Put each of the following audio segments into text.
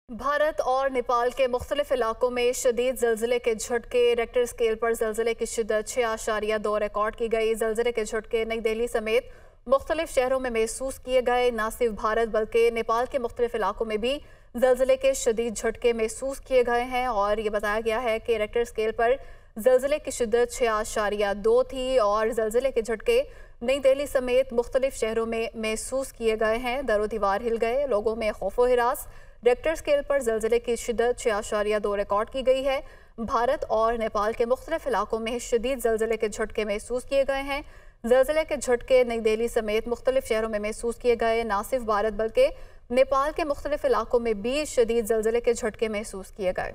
भारत और नेपाल के मुख्तलिफ इलाकों में शदीद ज़लज़ले के झटके। रेक्टर स्केल पर ज़लज़ले की शिद्दत 6.2 रिकॉर्ड की गई। ज़लज़ले के झटके नई दिल्ली समेत मुख्तलिफ शहरों में महसूस किए गए। न सिर्फ भारत बल्कि नेपाल के मुख्तलिफ इलाकों में भी ज़लज़ले के शदीद झटके महसूस किए गए हैं और ये बताया गया है कि रेक्टर स्केल पर ज़लज़ले की शिद्दत 6.2 थी और ज़लज़ले के झटके नई दिल्ली समेत मुख्तलिफ शहरों में महसूस किए गए हैं। दरो दीवार हिल गए, लोगों में खौफो हिरास। रेक्टर स्केल पर ज़लज़ले की शिद्दत 6.2 रिकॉर्ड की गई है। भारत और नेपाल के मुख्तलिफ इलाकों में शदीद ज़लज़ले के झटके महसूस किए गए हैं। ज़लज़ले के झटके नई दिल्ली समेत मुख्तलिफ शहरों में महसूस किए गए। न सिर्फ भारत बल्कि नेपाल के मुख्तलिफ इलाकों में भी शदीद ज़लज़ले के झटके महसूस किए गए।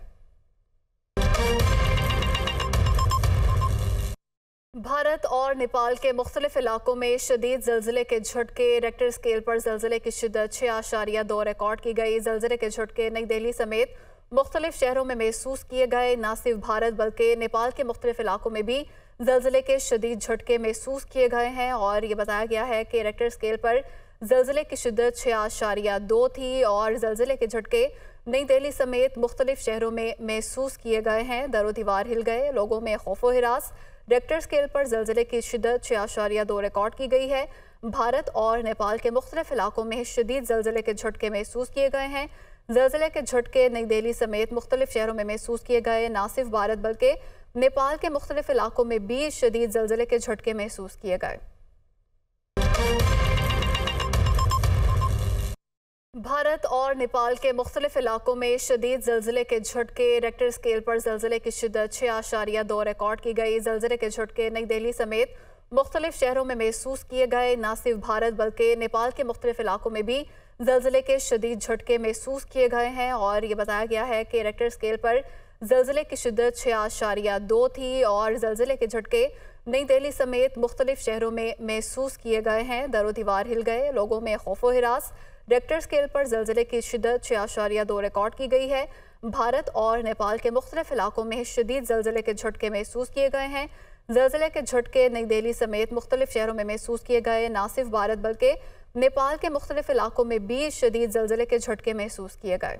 भारत और नेपाल के मुख्तलिफ इलाकों में शदीद ज़लज़ले के झटके। रेक्टर स्केल पर ज़लज़ले की शिद्दत 6.2 रिकॉर्ड की गई। ज़लज़ले के झटके नई दिल्ली समेत मुख्तलिफ शहरों में महसूस किए गए। न सिर्फ भारत बल्कि नेपाल के मुख्तलिफ इलाकों में भी ज़लज़ले के शदीद झटके महसूस किए गए हैं और ये बताया गया है कि रेक्टर स्केल पर ज़लज़ले की शिद्दत 6.2 थी और ज़लज़ले के झटके नई दिल्ली समेत मुख्तलिफ शहरों में महसूस किए गए हैं। दरो दीवार हिल गए, लोगों में खौफो हिरास। रेक्टर स्केल पर ज़लज़ले की शिद्दत 6.2 रिकॉर्ड की गई है। भारत और नेपाल के मुख्तलिफ इलाकों में शदीद ज़लज़ले के झटके महसूस किए गए हैं। ज़लज़ले के झटके नई दिल्ली समेत मुख्तलिफ शहरों में महसूस किए गए। न सिर्फ भारत बल्कि नेपाल के मुख्तलिफ इलाकों में भी शदीद ज़लज़ले के झटके महसूस किए गए। भारत और नेपाल के मुख्तलिफ इलाकों में शदीद ज़लज़ले के झटके। रेक्टर स्केल पर ज़लज़ले की शिद्दत 6.2 रिकॉर्ड की गई। ज़लज़ले के झटके नई दिल्ली समेत मुख्तलिफ शहरों में महसूस किए गए। न सिर्फ भारत बल्कि नेपाल के मुख्तलिफ इलाकों में भी ज़लज़ले के शदीद झटके महसूस किए गए हैं और ये बताया गया है कि रेक्टर स्केल पर ज़लज़ले की शिद्दत 6.2 थी और ज़लज़ले के झटके नई दिल्ली समेत मुख्तलिफ शहरों में महसूस किए गए हैं। दरो दीवार हिल गए, लोगों में खौफो हिरास। रेक्टर स्केल पर ज़लज़ले की शिद्दत 6.2 रिकॉर्ड की गई है। भारत और नेपाल के मुख्तलिफ इलाकों में शदीद ज़लज़ले के झटके महसूस किए गए हैं। ज़लज़ले के झटके नई दिल्ली समेत मुख्तलिफ शहरों में महसूस किए गए। न सिर्फ भारत बल्कि नेपाल के मुख्तलिफ इलाकों में भी शदीद ज़लज़ले के झटके महसूस किए गए।